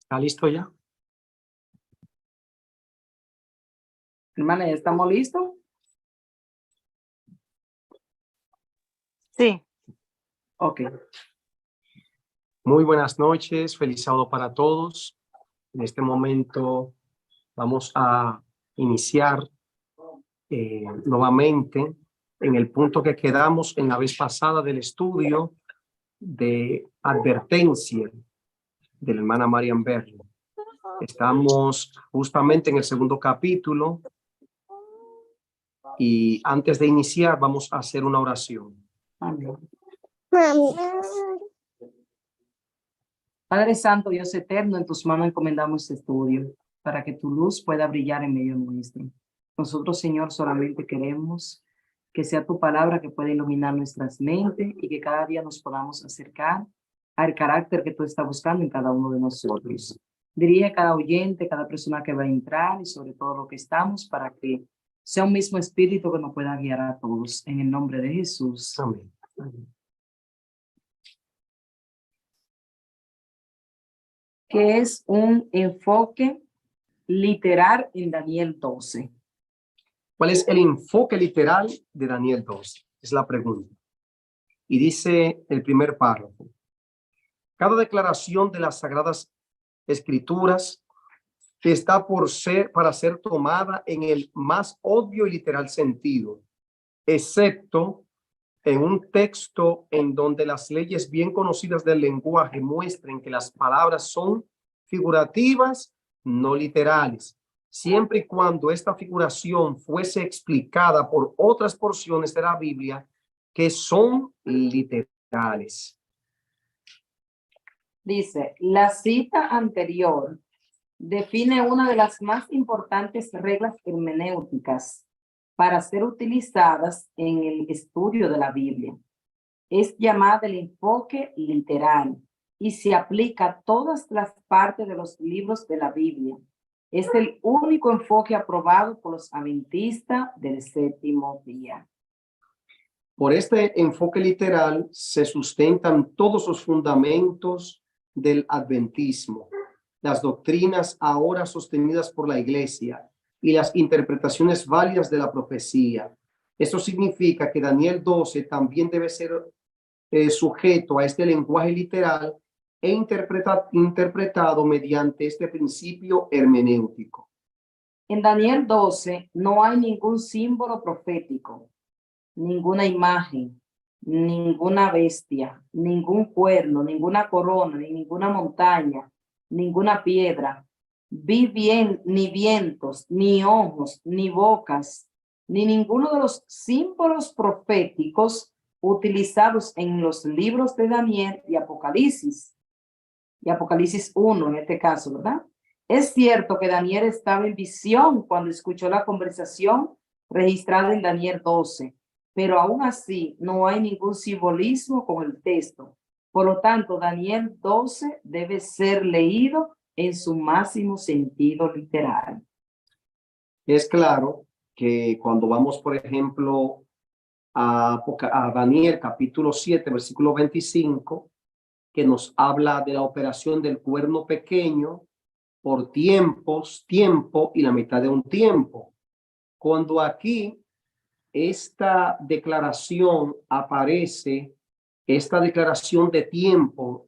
¿Está listo ya? Hermana, ¿ya estamos listos? Sí. Ok. Muy buenas noches, feliz sábado para todos. En este momento vamos a iniciar nuevamente en el punto que quedamos en la vez pasada del estudio de advertencia de la hermana Marian Berry. Estamos justamente en el segundo capítulo y antes de iniciar vamos a hacer una oración. Amén. Padre Santo, Dios eterno, en tus manos encomendamos este estudio para que tu luz pueda brillar en medio nuestro. Nosotros, Señor, solamente queremos que sea tu palabra que pueda iluminar nuestras mentes y que cada día nos podamos acercar al carácter que tú estás buscando en cada uno de nosotros. Dirige a cada oyente, cada persona que va a entrar y sobre todo lo que estamos para que sea un mismo espíritu que nos pueda guiar a todos. En el nombre de Jesús. Amén. Amén. Que es un enfoque literal en Daniel 12. ¿Cuál es el enfoque literal de Daniel 12? Es la pregunta. Y dice el primer párrafo: cada declaración de las Sagradas Escrituras está para ser tomada en el más obvio y literal sentido, excepto en un texto en donde las leyes bien conocidas del lenguaje muestren que las palabras son figurativas, no literales, siempre y cuando esta figuración fuese explicada por otras porciones de la Biblia que son literales. Dice, la cita anterior define una de las más importantes reglas hermenéuticas para ser utilizadas en el estudio de la Biblia. Es llamada el enfoque literal y se aplica a todas las partes de los libros de la Biblia. Es el único enfoque aprobado por los adventistas del séptimo día. Por este enfoque literal se sustentan todos los fundamentos del adventismo, las doctrinas ahora sostenidas por la Iglesia y las interpretaciones válidas de la profecía. Esto significa que Daniel 12 también debe ser sujeto a este lenguaje literal e interpretado mediante este principio hermenéutico. En Daniel 12 no hay ningún símbolo profético, ninguna imagen, ninguna bestia, ningún cuerno, ninguna corona, ni ninguna montaña, ninguna piedra, ni vientos, ni ojos, ni bocas, ni ninguno de los símbolos proféticos utilizados en los libros de Daniel y Apocalipsis 1 en este caso, ¿verdad? Es cierto que Daniel estaba en visión cuando escuchó la conversación registrada en Daniel 12, pero aún así no hay ningún simbolismo con el texto. Por lo tanto, Daniel 12 debe ser leído en su máximo sentido literal. Es claro que cuando vamos, por ejemplo, a Daniel capítulo 7, versículo 25, que nos habla de la operación del cuerno pequeño por tiempo y la mitad de un tiempo. Cuando aquí esta declaración aparece, esta declaración de tiempos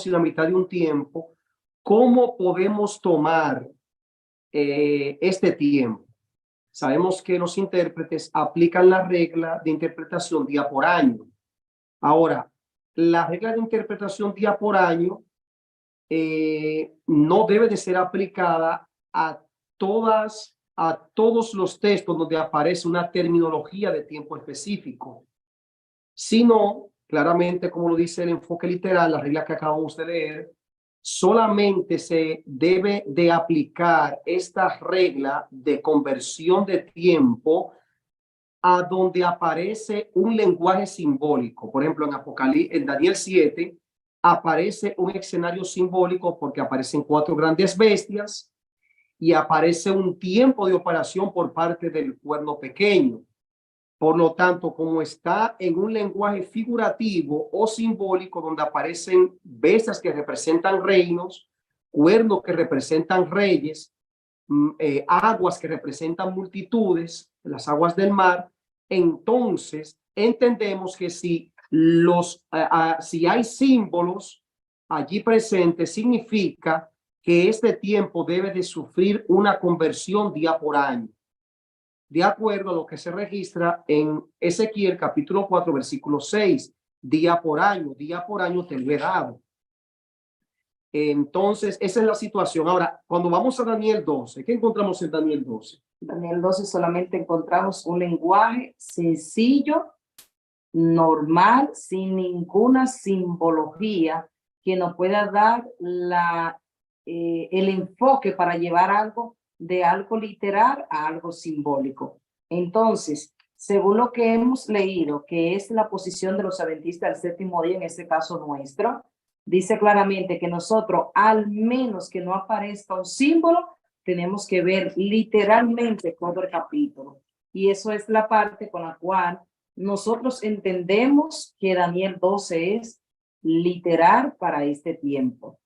y la mitad de un tiempo, ¿cómo podemos tomar este tiempo? Sabemos que los intérpretes aplican la regla de interpretación día por año. Ahora, la regla de interpretación día por año no debe de ser aplicada a todos los textos donde aparece una terminología de tiempo específico, sino claramente, como lo dice el enfoque literal, la regla que acabamos de leer, solamente se debe de aplicar esta regla de conversión de tiempo a donde aparece un lenguaje simbólico. Por ejemplo, en Daniel 7 aparece un escenario simbólico porque aparecen 4 grandes bestias y aparece un tiempo de operación por parte del cuerno pequeño. Por lo tanto, como está en un lenguaje figurativo o simbólico donde aparecen bestias que representan reinos cuernos que representan reyes, aguas que representan multitudes, las aguas del mar, entonces entendemos que si si hay símbolos allí presentes, significa que este tiempo debe de sufrir una conversión día por año, de acuerdo a lo que se registra en Ezequiel capítulo 4, versículo 6, día por año te lo he dado. Entonces, esa es la situación. Ahora, cuando vamos a Daniel 12, ¿qué encontramos en Daniel 12? Daniel 12 solamente encontramos un lenguaje sencillo, normal, sin ninguna simbología que nos pueda dar el enfoque para llevar algo de algo literal a algo simbólico. Entonces, según lo que hemos leído, que es la posición de los adventistas del séptimo día, en este caso nuestro, dice claramente que nosotros, al menos que no aparezca un símbolo, tenemos que ver literalmente todo el capítulo. Y eso es la parte con la cual nosotros entendemos que Daniel 12 es literal para este tiempo.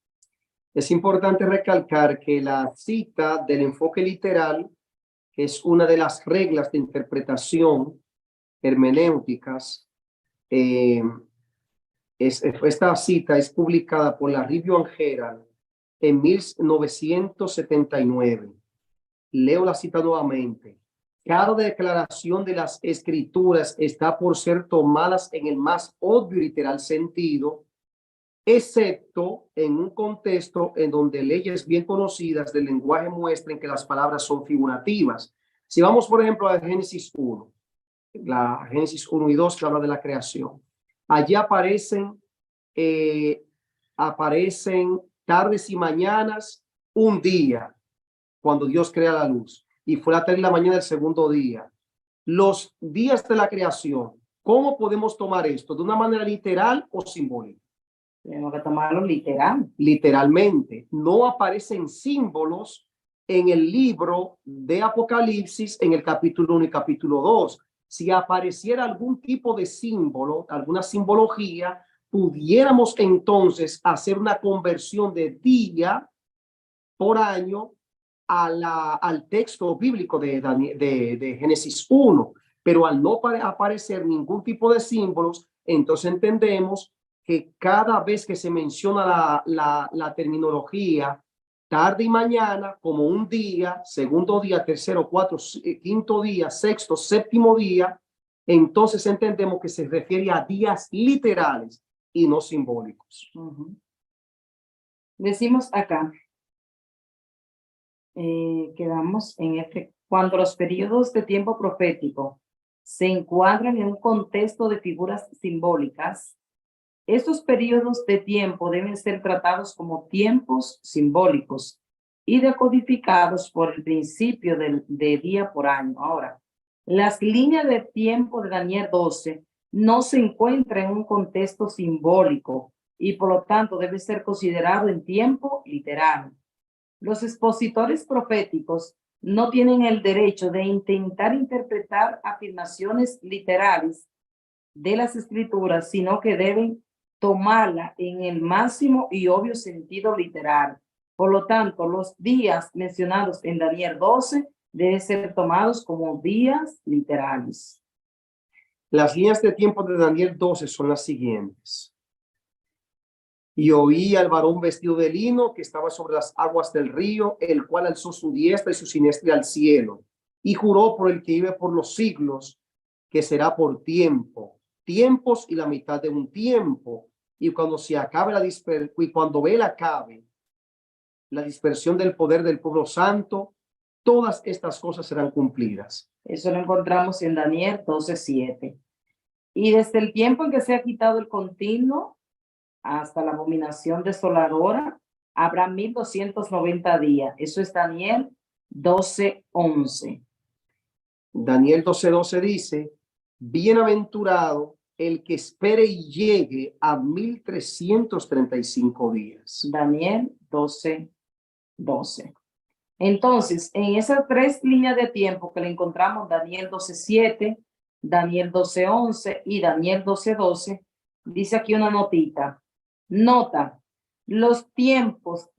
Es importante recalcar que la cita del enfoque literal es una de las reglas de interpretación hermenéuticas. Esta cita es publicada por la Review and Herald en 1979. Leo la cita nuevamente. Cada declaración de las escrituras está por ser tomadas en el más obvio y literal sentido, excepto en un contexto en donde leyes bien conocidas del lenguaje muestren que las palabras son figurativas. Si vamos, por ejemplo, a Génesis 1, la Génesis 1 y 2 que habla de la creación, allí aparecen tardes y mañanas, un día, cuando Dios crea la luz, y fue la tarde y la mañana del segundo día. Los días de la creación, ¿cómo podemos tomar esto? ¿De una manera literal o simbólica? Tenemos que tomarlo literal. Literalmente. No aparecen símbolos en el libro de Apocalipsis en el capítulo 1 y capítulo 2. Si apareciera algún tipo de símbolo, alguna simbología, pudiéramos entonces hacer una conversión de día por año al texto bíblico de Génesis 1, pero al no aparecer ningún tipo de símbolos, entonces entendemos que cada vez que se menciona la terminología tarde y mañana como un día, segundo día, tercero, cuarto, quinto día, sexto, séptimo día, entonces entendemos que se refiere a días literales y no simbólicos. Decimos acá, quedamos en cuando los periodos de tiempo profético se encuadran en un contexto de figuras simbólicas, estos periodos de tiempo deben ser tratados como tiempos simbólicos y decodificados por el principio de día por año. Ahora, las líneas de tiempo de Daniel 12 no se encuentran en un contexto simbólico y por lo tanto debe ser considerado en tiempo literal. Los expositores proféticos no tienen el derecho de intentar interpretar afirmaciones literales de las escrituras, sino que deben tomarla en el máximo y obvio sentido literal. Por lo tanto, los días mencionados en Daniel 12 deben ser tomados como días literales. Las líneas de tiempo de Daniel 12 son las siguientes. Y oí al varón vestido de lino que estaba sobre las aguas del río, el cual alzó su diestra y su siniestra al cielo, y juró por el que vive por los siglos, que será por tiempos y la mitad de un tiempo, y cuando se acabe y cuando él acabe la dispersión del poder del pueblo santo, todas estas cosas serán cumplidas. Eso lo encontramos en Daniel 12:7. Y desde el tiempo en que se ha quitado el continuo hasta la abominación desoladora, habrá 1290 días. Eso es Daniel 12:11. Daniel 12:12 dice, bienaventurado el que espere y llegue a 1335 días. Daniel 12:12. Entonces, en esas tres líneas de tiempo que le encontramos, Daniel 12:7, Daniel 12:11 y Daniel 12:12, dice aquí una notita. Nota, Los tiempos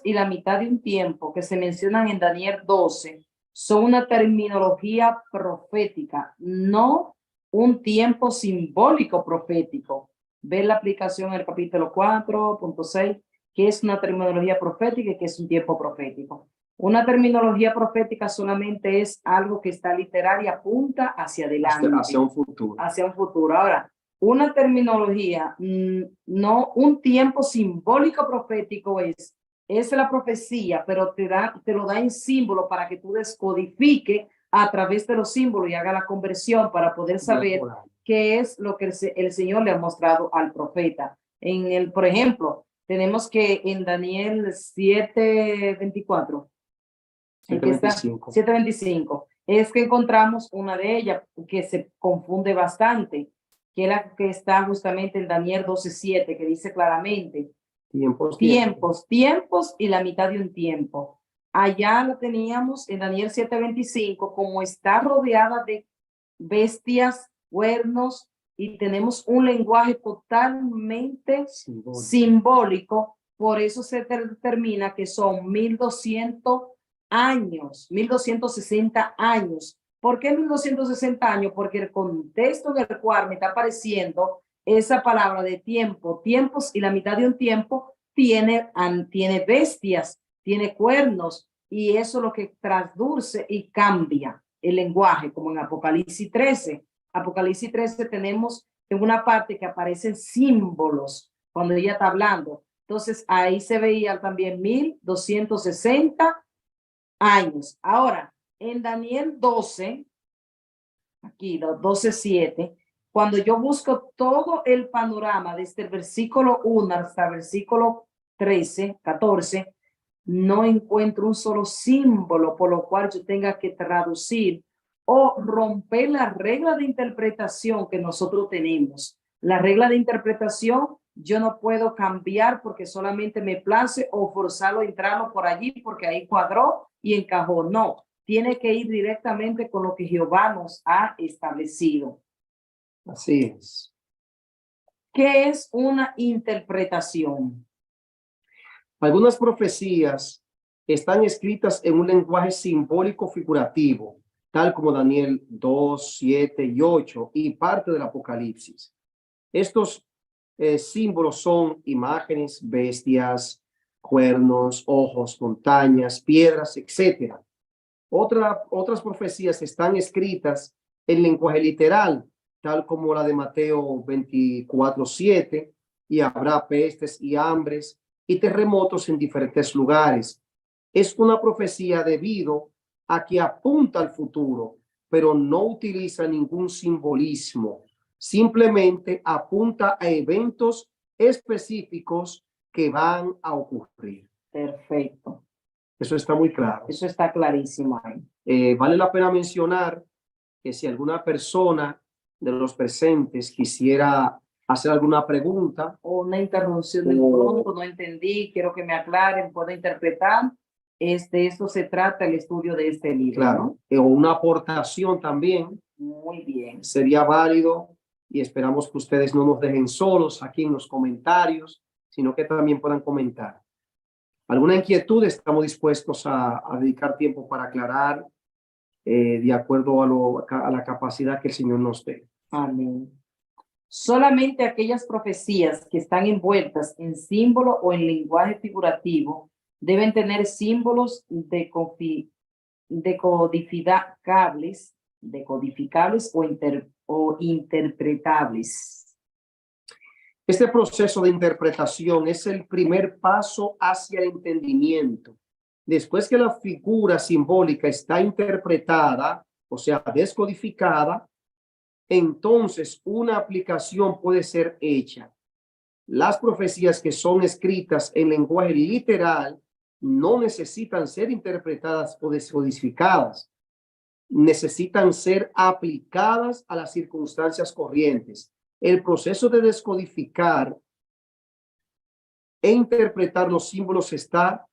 y la mitad de un tiempo que se mencionan en Daniel 12 son una terminología profética, no un tiempo simbólico profético. Ve la aplicación en el capítulo 4.6, que es una terminología profética y que es un tiempo profético. Una terminología profética solamente es algo que está literal y apunta hacia adelante. Hacia un futuro. Hacia un futuro. Ahora, una terminología, no un tiempo simbólico profético es la profecía, pero te lo da en símbolo para que tú descodifiques a través de los símbolos y haga la conversión para poder saber qué es lo que el Señor le ha mostrado al profeta. Por ejemplo, tenemos que en Daniel 7:24, 7:25. 7:25, es que encontramos una de ellas que se confunde bastante, que es la que está justamente en Daniel 12:7, que dice claramente, tiempos y la mitad de un tiempo. Allá lo teníamos en Daniel 7:25, como está rodeada de bestias, cuernos, y tenemos un lenguaje totalmente simbólico. Por eso se determina que son 1200 años, 1260 años. ¿Por qué 1260 años? Porque el contexto en el cual me está apareciendo esa palabra de tiempos y la mitad de un tiempo tiene bestias, tiene cuernos, y eso es lo que traduce y cambia el lenguaje, como en Apocalipsis 13. Apocalipsis 13 tenemos en una parte que aparecen símbolos cuando ella está hablando. Entonces ahí se veía también 1260 años. Ahora, en Daniel 12, aquí 12:7, cuando yo busco todo el panorama desde el versículo 1 hasta el versículo 14, no encuentro un solo símbolo por lo cual yo tenga que traducir o romper la regla de interpretación que nosotros tenemos. La regla de interpretación yo no puedo cambiar porque solamente me place o forzarlo a entrarlo por allí porque ahí cuadró y encajó. No, tiene que ir directamente con lo que Jehová nos ha establecido. Así es. ¿Qué es una interpretación? Algunas profecías están escritas en un lenguaje simbólico figurativo, tal como Daniel 2, 7 y 8 y parte del Apocalipsis. Estos símbolos son imágenes, bestias, cuernos, ojos, montañas, piedras, etc. Otras profecías están escritas en lenguaje literal, tal como la de Mateo 24:7, y habrá pestes y hambres y terremotos en diferentes lugares. Es una profecía debido a que apunta al futuro, pero no utiliza ningún simbolismo. Simplemente apunta a eventos específicos que van a ocurrir. Perfecto. Eso está muy claro. Eso está clarísimo ahí. Vale la pena mencionar que si alguna persona de los presentes quisiera hacer alguna pregunta o una interrupción del pronto, no entendí, quiero que me aclaren, puedo interpretar. Esto se trata el estudio de este libro. Claro, ¿no? O una aportación también. Muy bien. Sería válido, y esperamos que ustedes no nos dejen solos aquí en los comentarios, sino que también puedan comentar. ¿Alguna inquietud? Estamos dispuestos a dedicar tiempo para aclarar de acuerdo a la capacidad que el Señor nos dé. Amén. Solamente aquellas profecías que están envueltas en símbolo o en lenguaje figurativo deben tener símbolos decodificables o interpretables. Este proceso de interpretación es el primer paso hacia el entendimiento. Después que la figura simbólica está interpretada, o sea, descodificada, entonces una aplicación puede ser hecha. Las profecías que son escritas en lenguaje literal no necesitan ser interpretadas o descodificadas. Necesitan ser aplicadas a las circunstancias corrientes. El proceso de descodificar e interpretar los símbolos está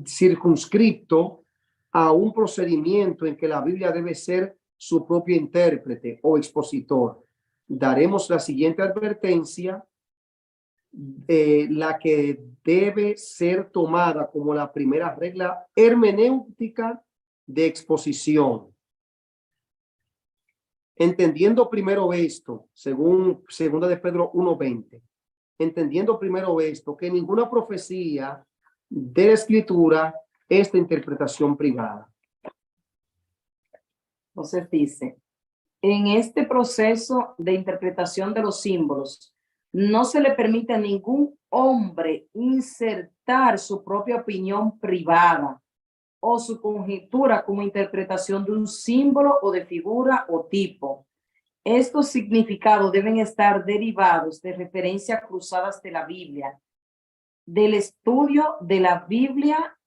circunscripto a un procedimiento en que la Biblia debe ser su propio intérprete o expositor. Daremos la siguiente advertencia la que debe ser tomada como la primera regla hermenéutica de exposición. Entendiendo primero esto, según segunda de Pedro 1:20, entendiendo primero esto, que ninguna profecía de la Escritura es de interpretación privada. Entonces dice, en este proceso de interpretación de los símbolos, no se le permite a ningún hombre insertar su propia opinión privada o su conjetura como interpretación de un símbolo o de figura o tipo. Estos significados deben estar derivados de referencias cruzadas de la Biblia, del estudio de la Biblia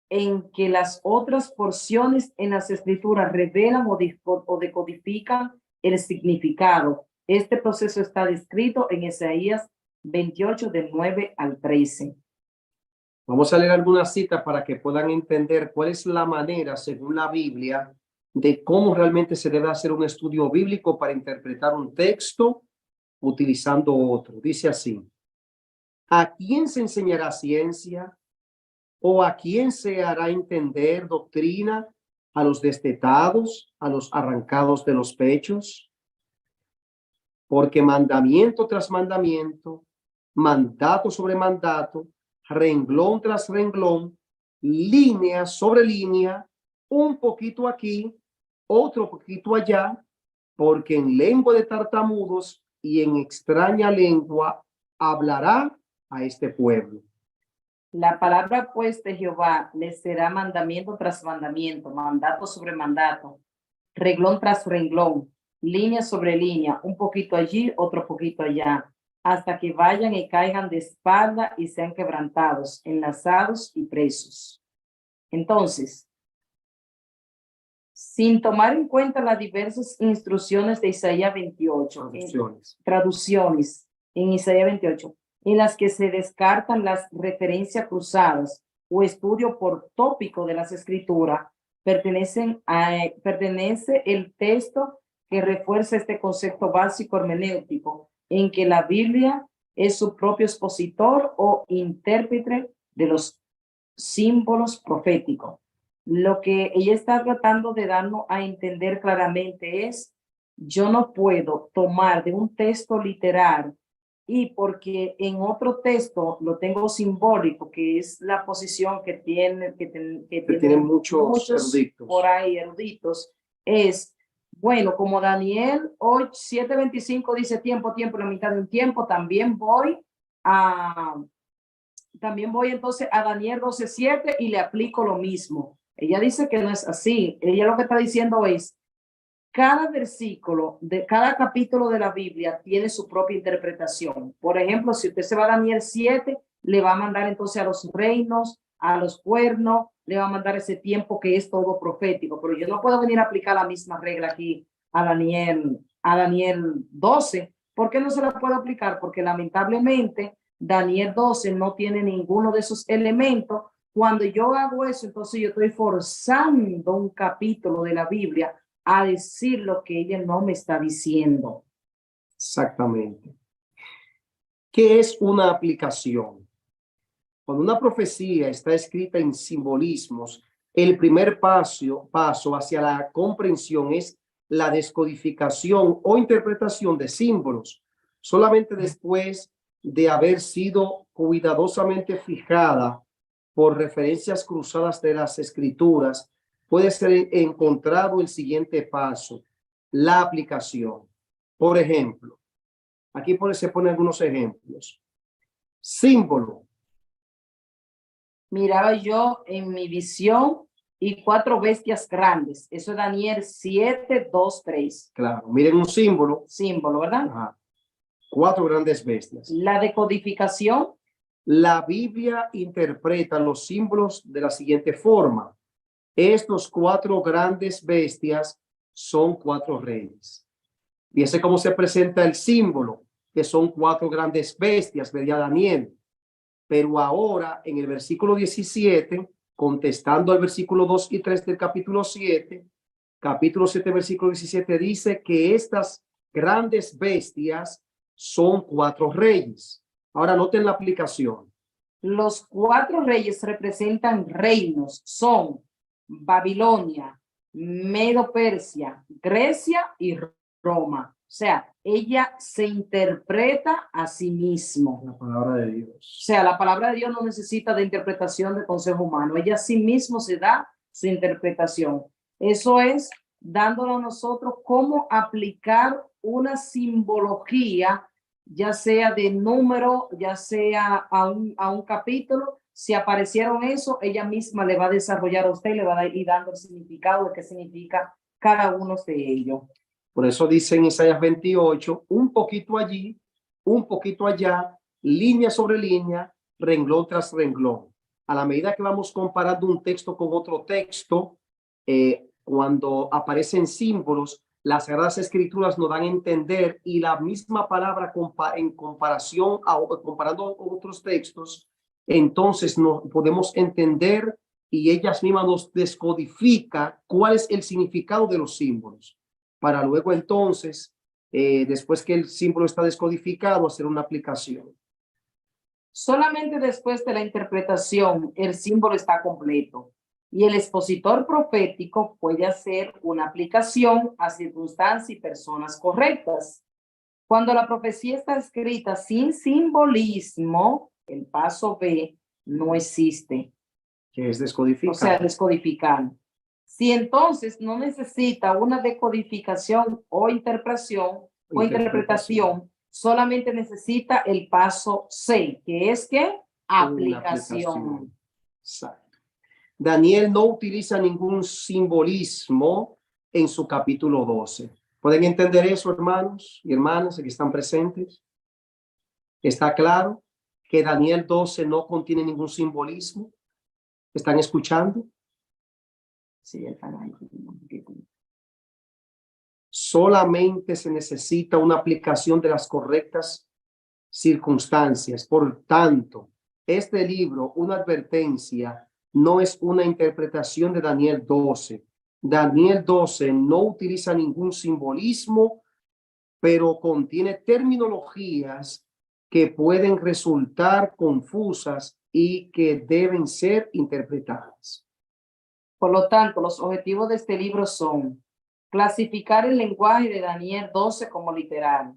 en que las otras porciones en las escrituras revelan o decodifican el significado. Este proceso está descrito en Isaías 28, del 9 al 13. Vamos a leer algunas citas para que puedan entender cuál es la manera, según la Biblia, de cómo realmente se debe hacer un estudio bíblico para interpretar un texto utilizando otro. Dice así: ¿a quién se enseñará ciencia? ¿O a quién se hará entender doctrina? ¿A los destetados, a los arrancados de los pechos? Porque mandamiento tras mandamiento, mandato sobre mandato, renglón tras renglón, línea sobre línea, un poquito aquí, otro poquito allá, porque en lengua de tartamudos y en extraña lengua hablará a este pueblo. La palabra pues de Jehová les será mandamiento tras mandamiento, mandato sobre mandato, renglón tras renglón, línea sobre línea, un poquito allí, otro poquito allá, hasta que vayan y caigan de espalda y sean quebrantados, enlazados y presos. Entonces, sin tomar en cuenta las diversas instrucciones de Isaías 28, traducciones en Isaías 28, en las que se descartan las referencias cruzadas o estudio por tópico de las escrituras, pertenece el texto que refuerza este concepto básico hermenéutico, en que la Biblia es su propio expositor o intérprete de los símbolos proféticos. Lo que ella está tratando de darnos a entender claramente es, yo no puedo tomar de un texto literal y porque en otro texto lo tengo simbólico, que es la posición que tiene, que tienen muchos eruditos por ahí eruditos, es, bueno, como Daniel hoy 7:25 dice tiempo, tiempo, la mitad de un tiempo, también voy entonces a Daniel 12:7 y le aplico lo mismo. Ella dice que no es así. Ella lo que está diciendo es, cada versículo de cada capítulo de la Biblia tiene su propia interpretación. Por ejemplo, si usted se va a Daniel 7, le va a mandar entonces a los reinos, a los cuernos, le va a mandar ese tiempo que es todo profético. Pero yo no puedo venir a aplicar la misma regla aquí a Daniel 12. ¿Por qué no se la puedo aplicar? Porque lamentablemente Daniel 12 no tiene ninguno de esos elementos. Cuando yo hago eso, entonces yo estoy forzando un capítulo de la Biblia a decir lo que ella no me está diciendo. Exactamente. ¿Qué es una aplicación? Cuando una profecía está escrita en simbolismos, el primer paso hacia la comprensión es la descodificación o interpretación de símbolos. Solamente después de haber sido cuidadosamente fijada por referencias cruzadas de las escrituras, puede ser encontrado el siguiente paso, la aplicación. Por ejemplo, aquí se ponen algunos ejemplos. Símbolo. Miraba yo en mi visión y 4 bestias grandes. Eso es Daniel 7, 2, 3. Claro, miren un símbolo. Símbolo, ¿verdad? Ajá. 4 grandes bestias. La decodificación. La Biblia interpreta los símbolos de la siguiente forma. Estos 4 grandes bestias son 4 reyes. Fíjense cómo se presenta el símbolo, que son 4 grandes bestias, vería Daniel. Pero ahora, en el versículo 17, contestando al versículo 2 y 3 del capítulo 7, versículo 17, dice que estas grandes bestias son 4 reyes. Ahora noten la aplicación. Los 4 reyes representan reinos, son Babilonia, Medo-Persia, Grecia y Roma. O sea, ella se interpreta a sí mismo. La palabra de O Dios. sea, la palabra de Dios no necesita de interpretación de consejo humano. Ella a sí mismo se da su interpretación. Eso es dándole a nosotros cómo aplicar una simbología, ya sea de número, ya sea a un capítulo. Si aparecieron eso, ella misma le va a desarrollar a usted y le va a ir dando el significado de qué significa cada uno de ellos. Por eso dice en Isaías 28, un poquito allí, un poquito allá, línea sobre línea, renglón tras renglón. A la medida que vamos comparando un texto con otro texto, cuando aparecen símbolos, las Sagradas Escrituras nos dan a entender y la misma palabra en comparación comparando otros textos, entonces nos podemos entender y ellas mismas nos descodifica cuál es el significado de los símbolos, para luego entonces, después que el símbolo está descodificado, hacer una aplicación. Solamente después de la interpretación, el símbolo está completo y el expositor profético puede hacer una aplicación a circunstancias y personas correctas. Cuando la profecía está escrita sin simbolismo, el paso B no existe. Que es descodificar. O sea, descodificar. Si entonces no necesita una decodificación o interpretación, solamente necesita el paso C, que es que aplicación. Exacto. Daniel no utiliza ningún simbolismo en su capítulo 12. ¿Pueden entender eso, hermanos y hermanas que están presentes? ¿Está claro que Daniel 12 no contiene ningún simbolismo? ¿Están escuchando? Sí, solamente se necesita una aplicación de las correctas circunstancias. Por tanto, este libro, una advertencia, no es una interpretación de Daniel 12. Daniel 12 no utiliza ningún simbolismo, pero contiene terminologías que pueden resultar confusas y que deben ser interpretadas. Por lo tanto, los objetivos de este libro son clasificar el lenguaje de Daniel 12 como literal,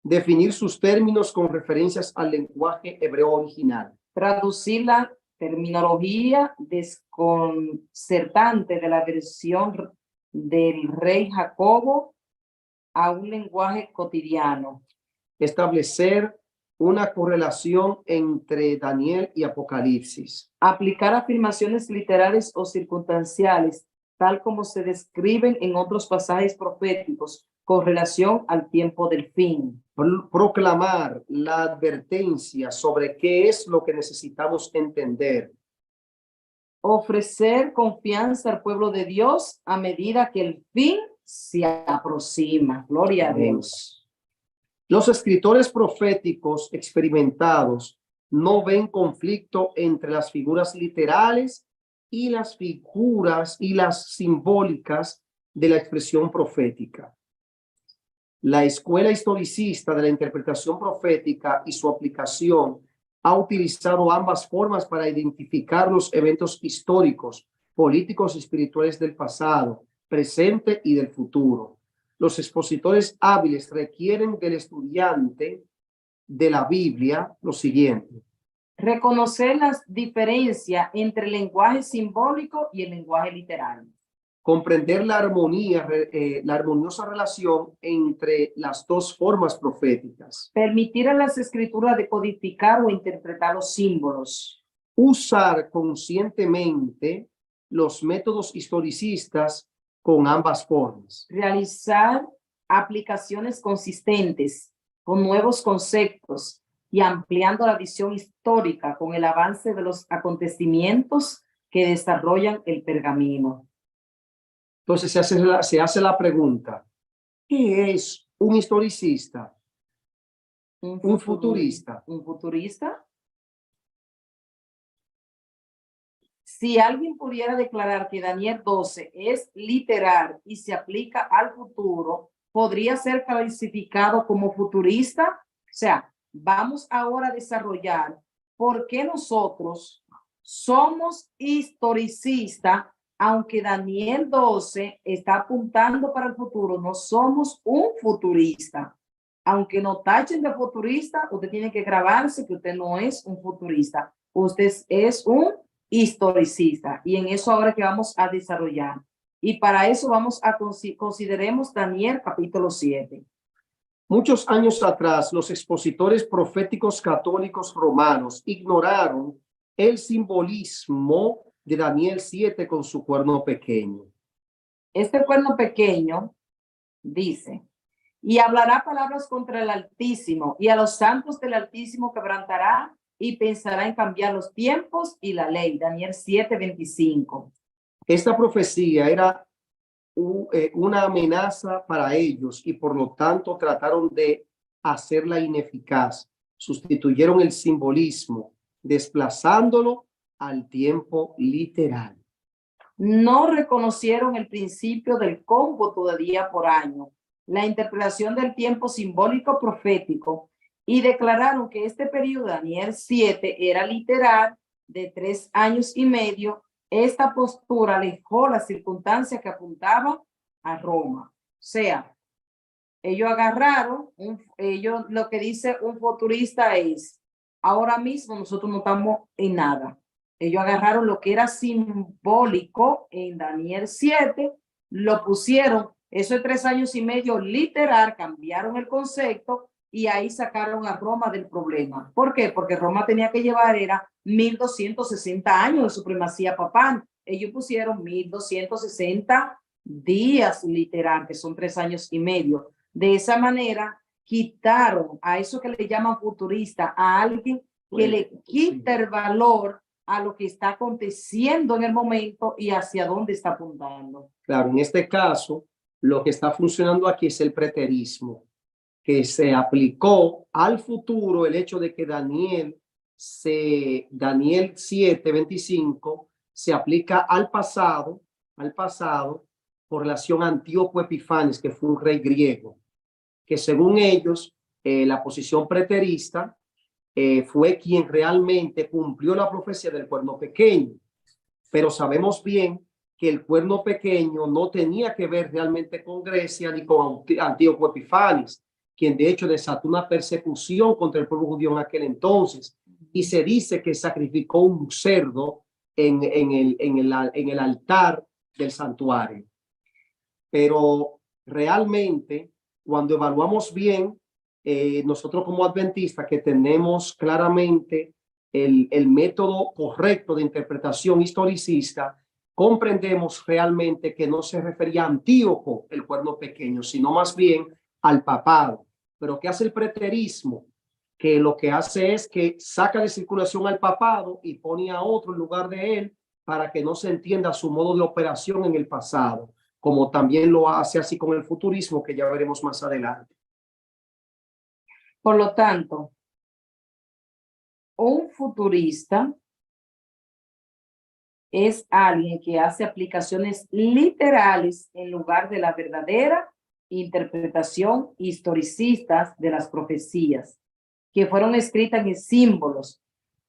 definir sus términos con referencias al lenguaje hebreo original, traducir la terminología desconcertante de la versión del rey Jacobo a un lenguaje cotidiano, establecer una correlación entre Daniel y Apocalipsis, aplicar afirmaciones literales o circunstanciales, tal como se describen en otros pasajes proféticos, con relación al tiempo del fin. Proclamar la advertencia sobre qué es lo que necesitamos entender. Ofrecer confianza al pueblo de Dios a medida que el fin se aproxima. Gloria a Dios. Los escritores proféticos experimentados no ven conflicto entre las figuras literales y las figuras y las simbólicas de la expresión profética. La escuela historicista de la interpretación profética y su aplicación ha utilizado ambas formas para identificar los eventos históricos, políticos y espirituales del pasado, presente y del futuro. Los expositores hábiles requieren del estudiante de la Biblia lo siguiente: reconocer la diferencia entre el lenguaje simbólico y el lenguaje literal. Comprender la armoniosa relación entre las dos formas proféticas. Permitir a las escrituras decodificar o interpretar los símbolos. Usar conscientemente los métodos historicistas con ambas formas. Realizar aplicaciones consistentes con nuevos conceptos y ampliando la visión histórica con el avance de los acontecimientos que desarrollan el pergamino. Entonces se hace la pregunta: ¿qué es un historicista? ¿Un futurista? ¿Un futurista? Si alguien pudiera declarar que Daniel 12 es literal y se aplica al futuro, ¿podría ser clasificado como futurista? O sea, vamos ahora a desarrollar por qué nosotros somos historicistas, aunque Daniel 12 está apuntando para el futuro, no somos un futurista. Aunque no tachen de futurista, usted tiene que grabarse que usted no es un futurista, usted es un historicista, y en eso ahora que vamos a desarrollar. Y para eso vamos a consideremos Daniel capítulo 7. Muchos años atrás, los expositores proféticos católicos romanos ignoraron el simbolismo de Daniel 7 con su cuerno pequeño. Este cuerno pequeño dice, y hablará palabras contra el Altísimo, y a los santos del Altísimo quebrantará, y pensará en cambiar los tiempos y la ley. Daniel 7:25. Esta profecía era una amenaza para ellos y por lo tanto trataron de hacerla ineficaz. Sustituyeron el simbolismo, desplazándolo al tiempo literal. No reconocieron el principio del cómputo de día por año, la interpretación del tiempo simbólico profético, y declararon que este periodo, Daniel 7, era literal de 3 años y medio. Esta postura alejó las circunstancias que apuntaban a Roma. O sea, ellos agarraron, ellos lo que dice un futurista es, ahora mismo nosotros no estamos en nada. Ellos agarraron lo que era simbólico en Daniel 7, lo pusieron, eso es 3 años y medio literal, cambiaron el concepto y ahí sacaron a Roma del problema. ¿Por qué? Porque Roma tenía que llevar, era 1260 años de supremacía papal. Ellos pusieron 1260 días literal, que son 3 años y medio. De esa manera, quitaron a eso que le llaman futurista, a alguien que le quita el valor a lo que está aconteciendo en el momento y hacia dónde está apuntando. Claro, en este caso, lo que está funcionando aquí es el preterismo, que se aplicó al futuro el hecho de que Daniel 7:25 se aplica al pasado por relación a Antíoco Epifanes, que fue un rey griego, que según ellos, la posición preterista fue quien realmente cumplió la profecía del cuerno pequeño. Pero sabemos bien que el cuerno pequeño no tenía que ver realmente con Grecia ni con Antíoco Epifanes, quien de hecho desató una persecución contra el pueblo judío en aquel entonces. Y se dice que sacrificó un cerdo en el altar del santuario. Pero realmente, cuando evaluamos bien, nosotros como adventistas que tenemos claramente el método correcto de interpretación historicista, comprendemos realmente que no se refería a Antíoco, el cuerno pequeño, sino más bien al papado. Pero ¿qué hace el preterismo? Que lo que hace es que saca de circulación al papado y pone a otro en lugar de él para que no se entienda su modo de operación en el pasado, como también lo hace así con el futurismo, que ya veremos más adelante. Por lo tanto, un futurista es alguien que hace aplicaciones literales en lugar de la verdadera interpretación historicistas de las profecías, que fueron escritas en símbolos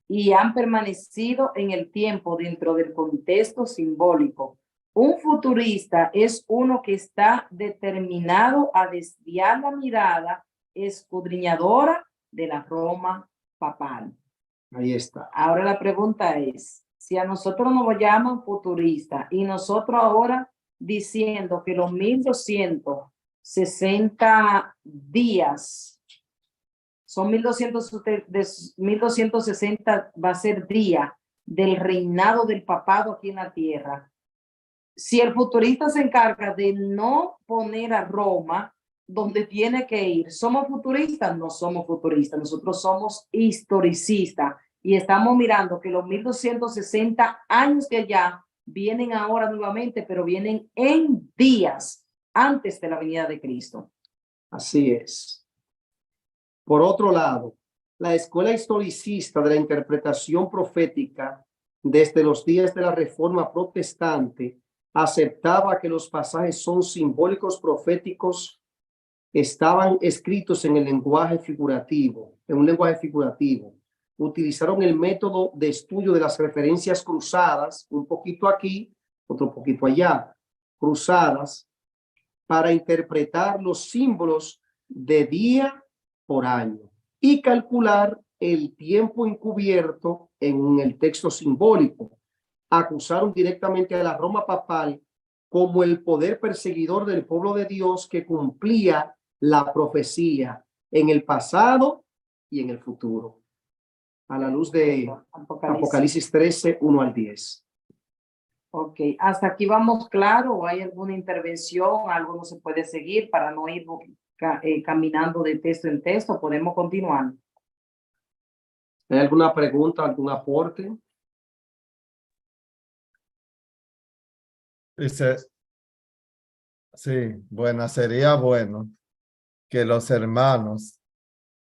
y han permanecido en el tiempo dentro del contexto simbólico. Un futurista es uno que está determinado a desviar la mirada escudriñadora de la Roma papal. Ahí está. Ahora la pregunta es, si a nosotros nos llaman futuristas y nosotros ahora diciendo que los 1260 días son 1260 va a ser día del reinado del papado aquí en la tierra. Si el futurista se encarga de no poner a Roma donde tiene que ir, ¿somos futuristas? No somos futuristas, nosotros somos historicistas y estamos mirando que los 1260 años de allá vienen ahora nuevamente, pero vienen en días antes de la venida de Cristo. Así es. Por otro lado, la escuela historicista de la interpretación profética desde los días de la Reforma Protestante aceptaba que los pasajes son simbólicos proféticos estaban escritos en el lenguaje figurativo, en un lenguaje figurativo. Utilizaron el método de estudio de las referencias cruzadas, un poquito aquí, otro poquito allá, cruzadas, para interpretar los símbolos de día por año y calcular el tiempo encubierto en el texto simbólico. Acusaron directamente a la Roma papal como el poder perseguidor del pueblo de Dios que cumplía la profecía en el pasado y en el futuro, a la luz de Apocalipsis 13, 1 al 10. Ok, hasta aquí vamos claro, o hay alguna intervención, algo no se puede seguir para no ir caminando de texto en texto, podemos continuar. ¿Hay alguna pregunta, algún aporte? Dice, sí, bueno, sería bueno que los hermanos,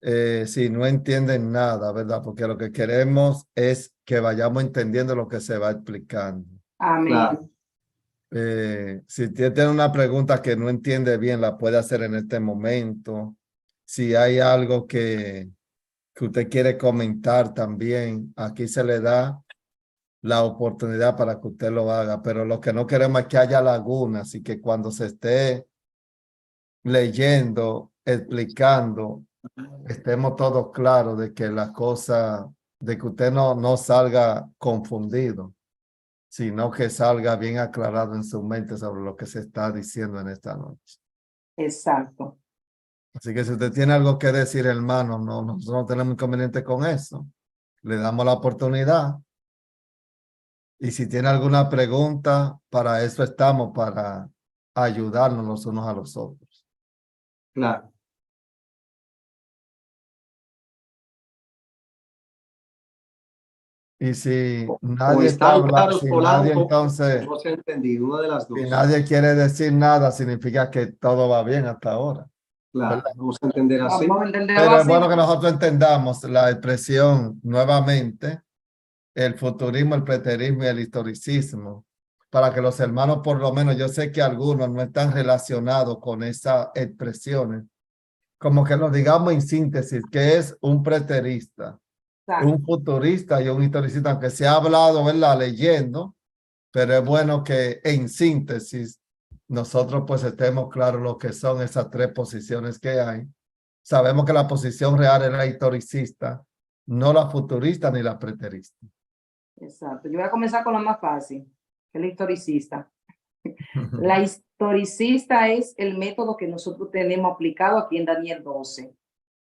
si no entienden nada, ¿verdad? Porque lo que queremos es que vayamos entendiendo lo que se va explicando. Amén. Claro. Si tiene una pregunta que no entiende bien, la puede hacer en este momento. Si hay algo que usted quiere comentar también, aquí se le da la oportunidad para que usted lo haga, pero lo que no queremos es que haya lagunas y que cuando se esté leyendo, explicando, estemos todos claros de que la cosa, de que usted no salga confundido, sino que salga bien aclarado en su mente sobre lo que se está diciendo en esta noche. Exacto. Así que si usted tiene algo que decir, hermano, nosotros no tenemos inconveniente con eso. Le damos la oportunidad. Y si tiene alguna pregunta, para eso estamos, para ayudarnos los unos a los otros. Claro. Y si O nadie está están hablando, claros si o nadie o entonces, no se ha entendido, una de las si dos. nadie quiere decir nada, significa que todo va bien hasta ahora. Claro, ¿Verdad? vamos a entender así. Vamos a entenderlo Pero es así. bueno que nosotros entendamos la expresión nuevamente, el futurismo, el preterismo y el historicismo, para que los hermanos, por lo menos, yo sé que algunos no están relacionados con esas expresiones, como que lo digamos en síntesis, que es un preterista, Exacto. un futurista y un historicista, aunque se ha hablado, ¿verdad? Leyendo, pero es bueno que en síntesis nosotros pues estemos claros lo que son esas tres posiciones que hay. Sabemos que la posición real es la historicista, no la futurista ni la preterista. Exacto. Yo voy a comenzar con la más fácil, que es la historicista. La historicista es el método que nosotros tenemos aplicado aquí en Daniel 12.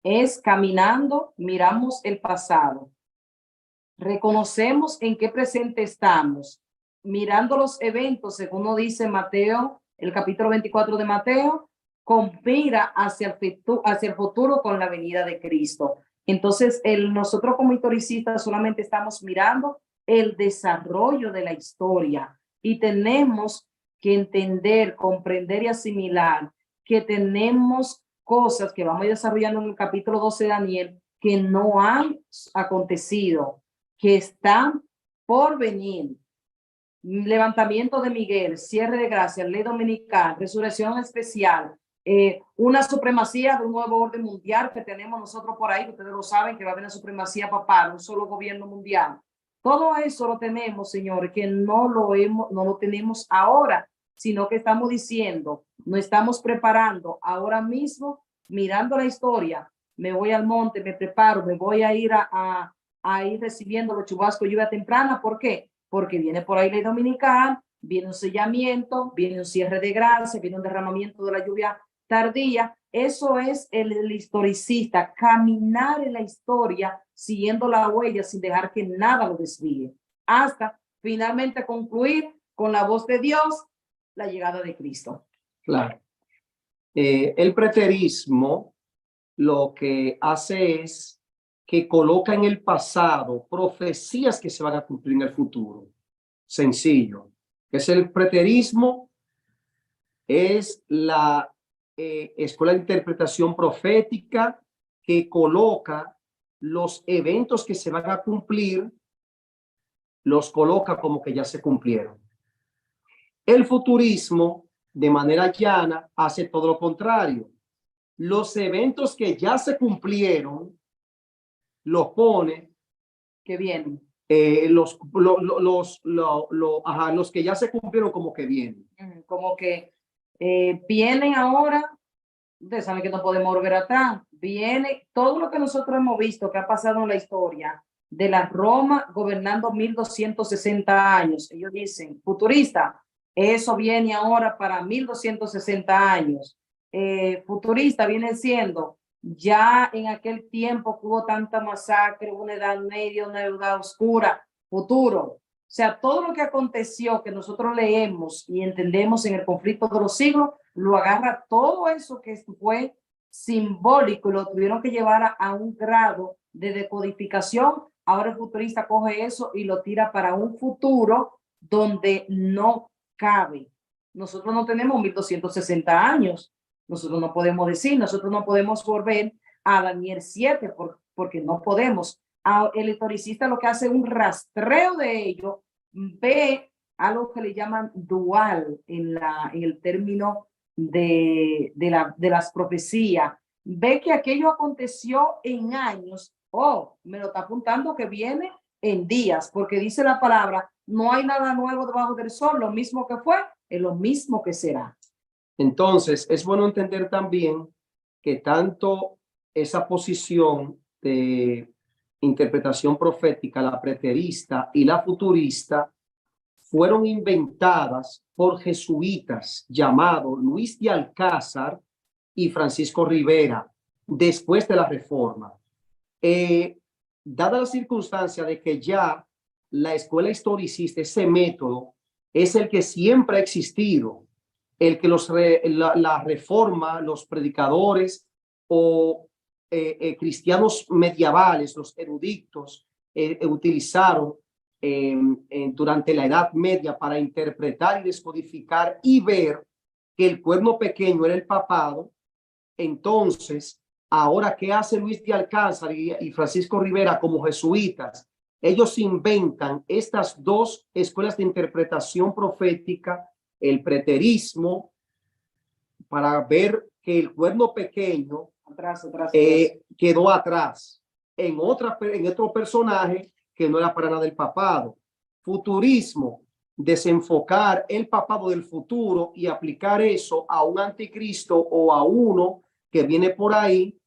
Es caminando, miramos el pasado, reconocemos en qué presente estamos, mirando los eventos, según nos dice Mateo, el capítulo 24 de Mateo, con mira hacia el futuro con la venida de Cristo. Entonces, nosotros como historicistas solamente estamos mirando el desarrollo de la historia y tenemos que entender, comprender y asimilar que tenemos cosas que vamos a ir desarrollando en el capítulo 12 de Daniel que no han acontecido, que están por venir. Levantamiento de Miguel, cierre de gracia, ley dominical, resurrección especial, una supremacía de un nuevo orden mundial que tenemos nosotros por ahí, que ustedes lo saben, que va a haber una supremacía papal, un solo gobierno mundial. Todo eso lo tenemos, señores, que no lo tenemos ahora, sino que estamos diciendo, nos estamos preparando ahora mismo, mirando la historia. Me voy al monte, me preparo, me voy a ir a ir recibiendo los chubascos de lluvia temprana. ¿Por qué? Porque viene por ahí ley dominical, viene un sellamiento, viene un cierre de gracia, viene un derramamiento de la lluvia tardía. Eso es el historicista, caminar en la historia siguiendo la huella sin dejar que nada lo desvíe, hasta finalmente concluir con la voz de Dios, la llegada de Cristo. Claro. El preterismo lo que hace es que coloca en el pasado profecías que se van a cumplir en el futuro. Sencillo. Es el preterismo, es la escuela de interpretación profética que coloca los eventos que se van a cumplir, los coloca como que ya se cumplieron. El futurismo, de manera llana, hace todo lo contrario. los eventos que ya se cumplieron, los pone Que vienen. los que ya se cumplieron como que vienen. Como que vienen ahora. Ustedes saben que no podemos volver atrás. Viene todo lo que nosotros hemos visto que ha pasado en la historia de la Roma gobernando 1260 años. Ellos dicen, futurista, eso viene ahora para 1260 años. Futurista viene siendo ya en aquel tiempo que hubo tanta masacre, una edad media, una edad oscura, futuro. O sea, todo lo que aconteció que nosotros leemos y entendemos en el conflicto de los siglos, lo agarra todo eso que fue simbólico y lo tuvieron que llevar a un grado de decodificación. Ahora el futurista coge eso y lo tira para un futuro donde no cabe. Nosotros no tenemos 1260 años. Nosotros no podemos decir, nosotros no podemos volver a Daniel 7 porque no podemos. El historicista lo que hace es un rastreo de ello, ve algo que le llaman dual en el término de las profecías, ve que aquello aconteció en años, me lo está apuntando que viene en días, porque dice la palabra, no hay nada nuevo debajo del sol, lo mismo que fue, es lo mismo que será. Entonces, es bueno entender también que tanto esa posición de interpretación profética, la preterista y la futurista, fueron inventadas por jesuitas llamados Luis de Alcázar y Francisco Rivera después de la Reforma. Dada la circunstancia de que ya la escuela historicista, ese método, es el que siempre ha existido, el que la Reforma, los predicadores o cristianos medievales, los eruditos, utilizaron durante la Edad Media para interpretar y descodificar y ver que el cuerno pequeño era el papado. Entonces, ahora, ¿qué hace Luis de Alcázar y Francisco Rivera como jesuitas? Ellos inventan estas dos escuelas de interpretación profética, el preterismo, para ver que el cuerno pequeño quedó atrás en otro personaje que no era para nada el papado. Futurismo, desenfocar el papado del futuro y aplicar eso a un anticristo o a uno que viene por ahí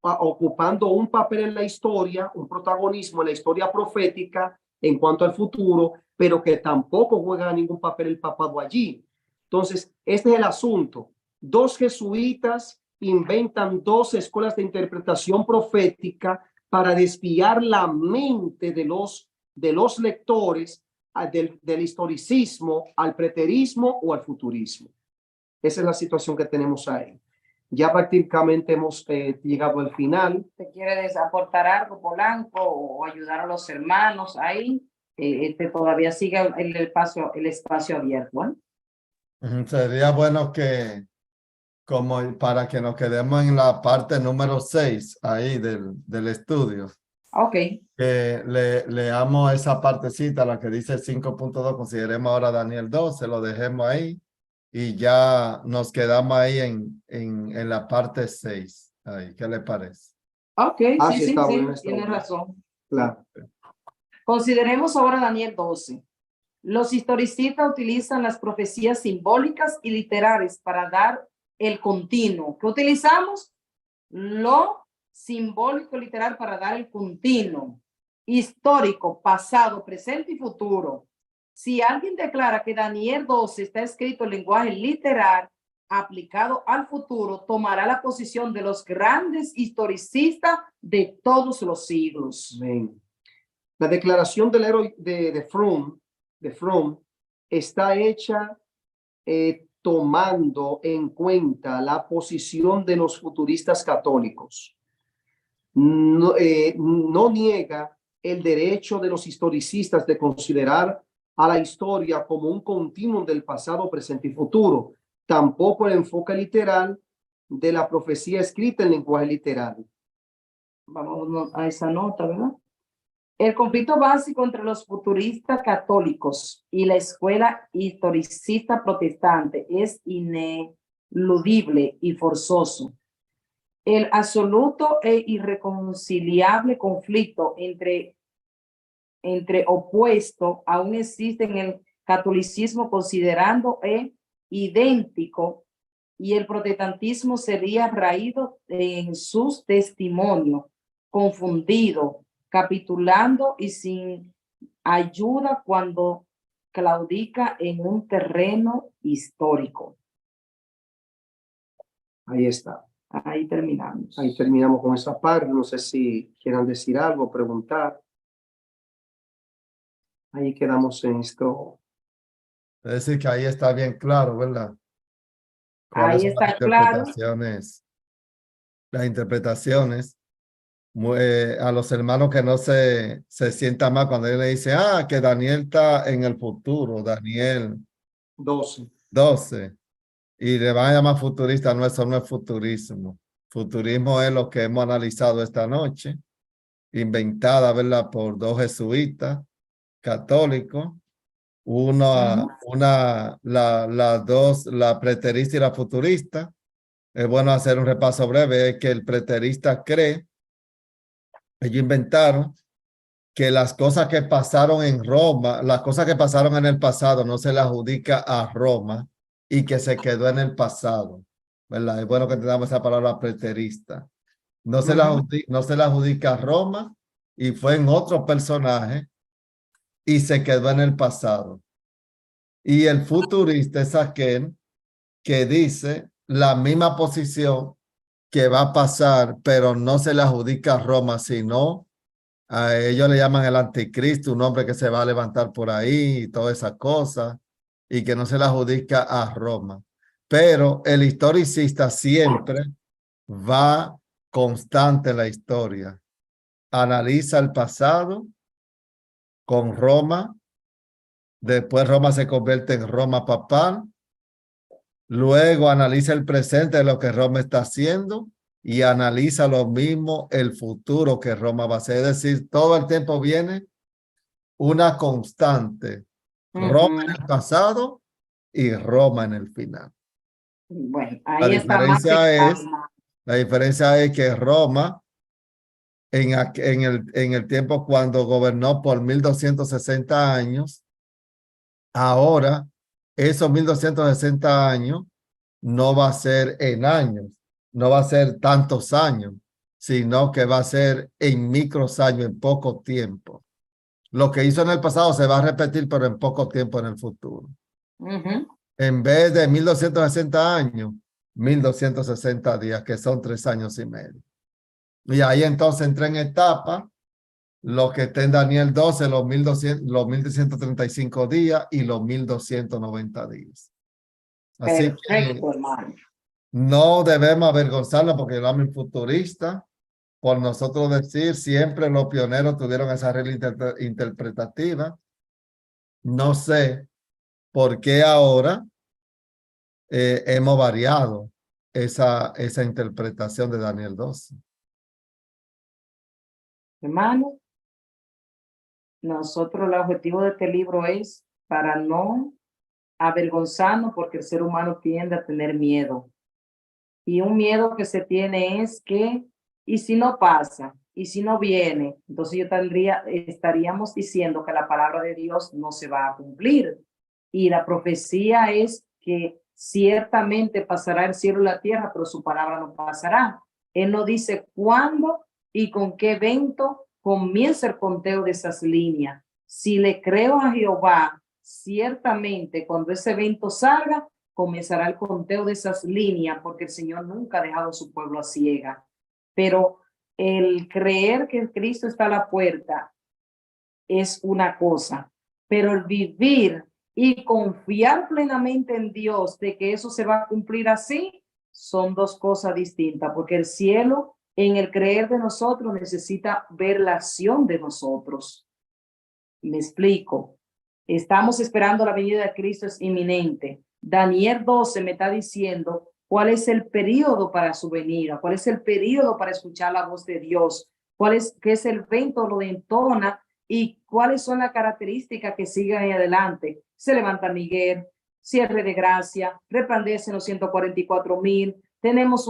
ocupando un papel en la historia, un protagonismo en la historia profética en cuanto al futuro, pero que tampoco juega ningún papel el papado allí. Entonces, este es el asunto. Dos jesuitas inventan dos escuelas de interpretación profética para desviar la mente de los lectores del historicismo al preterismo o al futurismo. Esa es la situación que tenemos ahí. Ya prácticamente hemos llegado al final. ¿Te quieres aportar algo, Polanco, o ayudar a los hermanos ahí? Todavía sigue el espacio abierto, ¿eh? Sería bueno que, como para que nos quedemos en la parte número 6 ahí del estudio. Ok. Que leamos esa partecita, la que dice 5.2, consideremos ahora Daniel 12, lo dejemos ahí y ya nos quedamos ahí en la parte 6. Ahí, ¿qué le parece? Ok, sí, está sí, bueno, tiene bueno. razón. Claro. Consideremos ahora Daniel 12. Los historicistas utilizan las profecías simbólicas y literarias para dar el continuo. ¿Qué utilizamos? Lo simbólico literal para dar el continuo. Histórico, pasado, presente y futuro. Si alguien declara que Daniel 12 está escrito en lenguaje literal aplicado al futuro, tomará la posición de los grandes historicistas de todos los siglos. Amén. La declaración del héroe de Fromm está hecha tomando en cuenta la posición de los futuristas católicos. No niega el derecho de los historicistas de considerar a la historia como un continuum del pasado, presente y futuro. Tampoco el enfoque literal de la profecía escrita en lenguaje literal. Vamos a esa nota, ¿verdad? El conflicto básico entre los futuristas católicos y la escuela historicista protestante es ludible y forzoso. El absoluto e irreconciliable conflicto entre opuesto aún existe en el catolicismo, considerando idéntico, y el protestantismo sería raído en sus testimonios, confundido, capitulando y sin ayuda cuando claudica en un terreno histórico. Ahí está. Ahí terminamos. Ahí terminamos con esa parte. No sé si quieran decir algo, preguntar. Ahí quedamos en esto. Es decir, que ahí está bien claro, ¿verdad? ¿Cuáles Ahí son está claro. Las interpretaciones a los hermanos que no se sientan mal cuando él le dice, que Daniel está en el futuro, Daniel 12, y le van a llamar futurista. No, eso no es futurismo. Futurismo es lo que hemos analizado esta noche, inventada, ¿verdad?, por dos jesuitas católicos. Las dos, la preterista y la futurista. Es bueno hacer un repaso breve. Es que el preterista cree, ellos inventaron que las cosas que pasaron en Roma, las cosas que pasaron en el pasado no se le adjudica a Roma y que se quedó en el pasado, ¿verdad? Es bueno que entendamos esa palabra preterista. No se le adjudica a Roma y fue en otro personaje y se quedó en el pasado. Y el futurista es aquel que dice la misma posición que va a pasar, pero no se le adjudica a Roma, sino a ellos le llaman el anticristo, un hombre que se va a levantar por ahí y todas esas cosas, y que no se le adjudica a Roma. Pero el historicista siempre va constante en la historia. Analiza el pasado con Roma, después Roma se convierte en Roma papal, luego analiza el presente de lo que Roma está haciendo y analiza lo mismo el futuro que Roma va a hacer. Es decir, todo el tiempo viene una constante. Roma en el pasado y Roma en el final. Bueno, La ahí está más que diferencia es, claro. la diferencia es que Roma en el tiempo cuando gobernó por 1260 años, ahora esos 1260 años no va a ser en años, no va a ser tantos años, sino que va a ser en micros años, en poco tiempo. Lo que hizo en el pasado se va a repetir, pero en poco tiempo en el futuro. En vez de 1260 años, 1260 días, que son 3 años y medio. Y ahí entonces entra en etapa lo que está en Daniel 12, los 1235 días y los 1290 días. Así que Perfecto, hermano. no debemos avergonzarnos porque yo amo futurista. Por nosotros decir, siempre los pioneros tuvieron esa regla interpretativa. No sé por qué ahora hemos variado esa interpretación de Daniel 12. Hermano, nosotros el objetivo de este libro es para no avergonzarnos, porque el ser humano tiende a tener miedo. Y un miedo que se tiene es que, ¿y si no pasa? ¿Y si no viene? Entonces estaríamos diciendo que la palabra de Dios no se va a cumplir. Y la profecía es que ciertamente pasará el cielo y la tierra, pero su palabra no pasará. Él no dice cuándo y con qué evento comienza el conteo de esas líneas. Si le creo a Jehová, ciertamente cuando ese evento salga, comenzará el conteo de esas líneas, porque el Señor nunca ha dejado a su pueblo a ciega. Pero el creer que Cristo está a la puerta es una cosa, pero el vivir y confiar plenamente en Dios de que eso se va a cumplir así, son dos cosas distintas, porque el cielo en el creer de nosotros necesita ver la acción de nosotros. Me explico. Estamos esperando la venida de Cristo, es inminente. Daniel 12 me está diciendo cuál es el periodo para su venida, cuál es el periodo para escuchar la voz de Dios, qué es el evento, lo entona y cuáles son las características que siguen ahí adelante. Se levanta Miguel, cierre de gracia, resplandecen los 144,000. Tenemos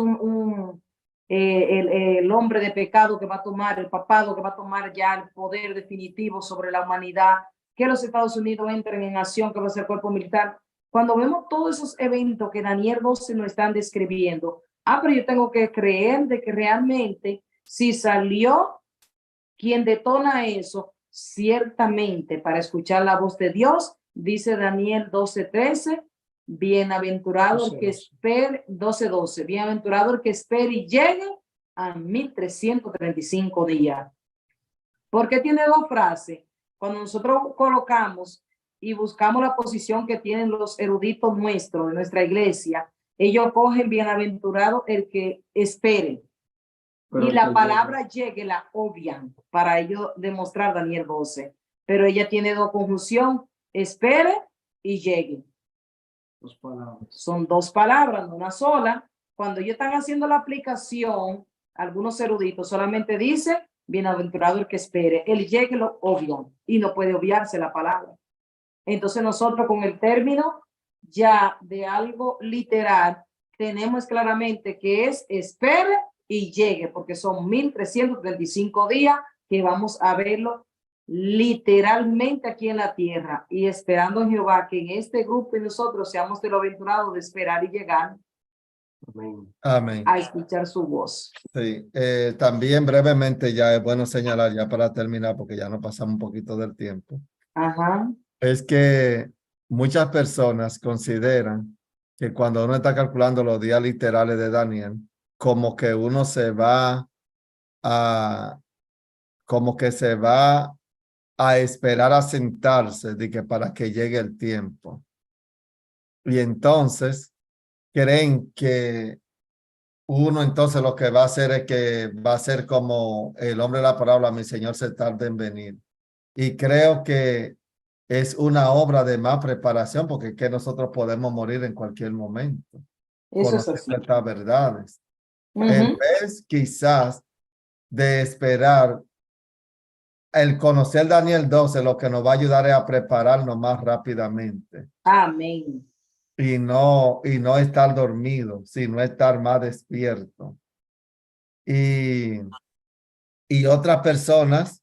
el hombre de pecado que va a tomar, el papado que va a tomar ya el poder definitivo sobre la humanidad, que los Estados Unidos entren en acción, que va a ser cuerpo militar. Cuando vemos todos esos eventos que Daniel 12 nos están describiendo, pero yo tengo que creer de que realmente si salió quien detona eso, ciertamente para escuchar la voz de Dios, dice Daniel 12:13, bienaventurado el que espere, 12:12, bienaventurado el que espere y llegue a 1335 días. ¿Por qué tiene dos frases? Cuando nosotros colocamos y buscamos la posición que tienen los eruditos nuestros, de nuestra iglesia, ellos cogen bienaventurado el que espere. Pero y la palabra llegue la obvian para ello demostrar Daniel 12. Pero ella tiene dos conjunción, espere y llegue. Dos palabras. Son dos palabras, no una sola. Cuando ellos están haciendo la aplicación, algunos eruditos solamente dice bienaventurado el que espere. El llegue lo obvian y no puede obviarse la palabra. Entonces nosotros con el término ya de algo literal tenemos claramente que es espere y llegue, porque son 1335 días que vamos a verlo literalmente aquí en la tierra y esperando en Jehová que en este grupo y nosotros seamos de lo aventurado de esperar y llegar Amén. a escuchar su voz. Sí, también brevemente ya es bueno señalar ya para terminar porque ya nos pasamos un poquito del tiempo. Ajá. Es que muchas personas consideran que cuando uno está calculando los días literales de Daniel, como que uno se va a, como que se va a esperar a sentarse de que para que llegue el tiempo. Y entonces creen que uno entonces lo que va a hacer es que va a ser como el hombre de la parábola, mi Señor se tarda en venir. Y creo que es una obra de más preparación porque es que nosotros podemos morir en cualquier momento. Eso es así. Estas verdades. En vez quizás de esperar el conocer Daniel 12, lo que nos va a ayudar es a prepararnos más rápidamente. Amén. Y no estar dormido, sino estar más despierto. Y otras personas,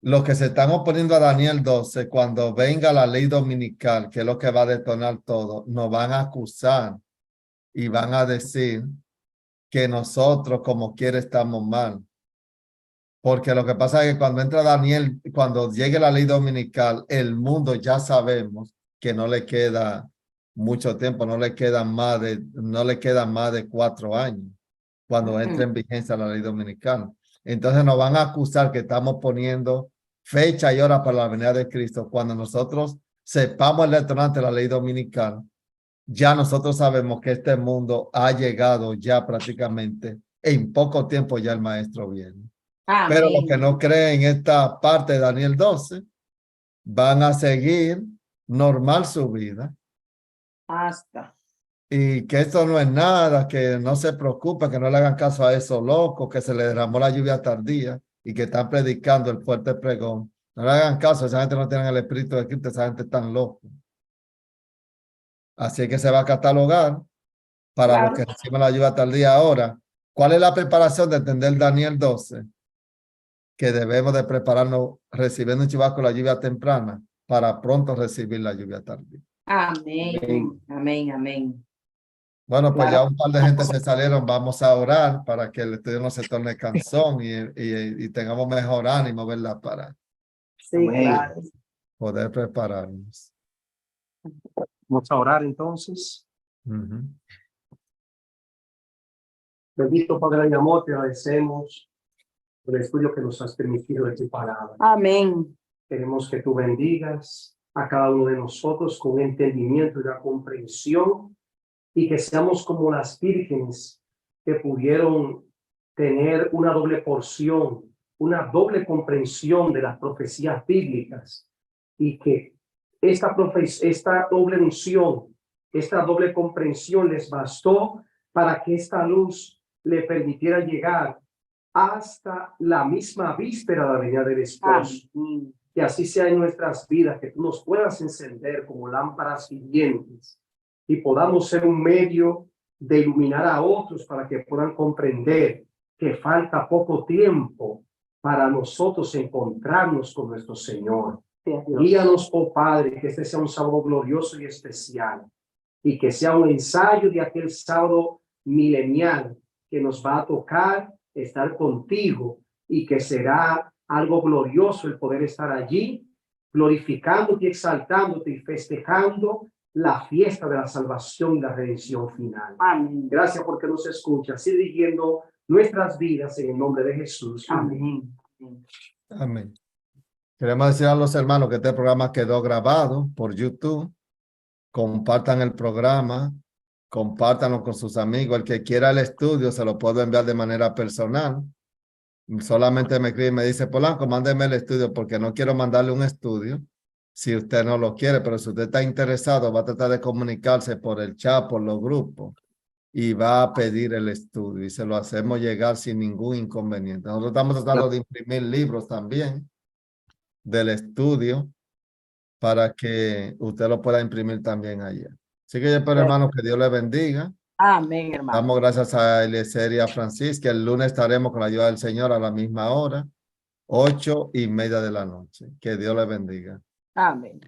los que se están oponiendo a Daniel 12, cuando venga la ley dominical, que es lo que va a detonar todo, nos van a acusar y van a decir que nosotros como quiera estamos mal. Porque lo que pasa es que cuando entra Daniel, cuando llegue la ley dominical, el mundo ya sabemos que no le queda mucho tiempo, no le quedan más de 4 años cuando entre en vigencia la ley dominical. Entonces nos van a acusar que estamos poniendo fecha y hora para la venida de Cristo. Cuando nosotros sepamos el detonante de la ley dominical, ya nosotros sabemos que este mundo ha llegado ya prácticamente en poco tiempo ya el maestro viene. Amén. Pero los que no creen en esta parte de Daniel 12 van a seguir normal su vida. Hasta. Y que esto no es nada, que no se preocupe, que no le hagan caso a esos locos, que se le derramó la lluvia tardía y que están predicando el fuerte pregón. No le hagan caso, esa gente no tiene el espíritu de Cristo, esa gente está loca. Así que se va a catalogar para los que reciben la lluvia tardía ahora. ¿Cuál es la preparación de entender Daniel 12? Que debemos de prepararnos recibiendo un chubasco la lluvia temprana para pronto recibir la lluvia tardía. Amén. Amén. Amén. Bueno, pues ya un par de gente se salieron. Vamos a orar para que el estudio no se torne cansón y tengamos mejor ánimo, ¿verdad? Para poder prepararnos. Vamos a orar entonces. Bendito Padre de amor, te agradecemos por el estudio que nos has permitido de tu palabra. Amén. Queremos que tú bendigas a cada uno de nosotros con entendimiento y la comprensión y que seamos como las vírgenes que pudieron tener una doble porción, una doble comprensión de las profecías bíblicas y que esta doble unción, esta doble comprensión les bastó para que esta luz le permitiera llegar hasta la misma víspera de la venida del esposo. que así sea en nuestras vidas, que tú nos puedas encender como lámparas vivientes y podamos ser un medio de iluminar a otros para que puedan comprender que falta poco tiempo para nosotros encontrarnos con nuestro Señor. Guíanos, oh Padre, que este sea un sábado glorioso y especial y que sea un ensayo de aquel sábado milenial que nos va a tocar estar contigo y que será algo glorioso el poder estar allí, glorificándote y exaltándote y festejando la fiesta de la salvación y la redención final. Amén. Gracias porque nos escuchas, sigue dirigiendo nuestras vidas en el nombre de Jesús. Amén. Amén. Queremos decir a los hermanos que este programa quedó grabado por YouTube. Compartan el programa, compártanlo con sus amigos. El que quiera el estudio se lo puedo enviar de manera personal. Solamente me escribe y me dice, Polanco, mándeme el estudio porque no quiero mandarle un estudio si usted no lo quiere, pero si usted está interesado, va a tratar de comunicarse por el chat, por los grupos y va a pedir el estudio y se lo hacemos llegar sin ningún inconveniente. Nosotros estamos tratando de imprimir libros también del estudio para que usted lo pueda imprimir también allá. Así que yo espero, hermano, que Dios le bendiga. Amén, hermano. Damos gracias a Eliezer y a Francis, que el lunes estaremos con la ayuda del Señor a la misma hora, 8:30 de la noche. Que Dios le bendiga. Amén.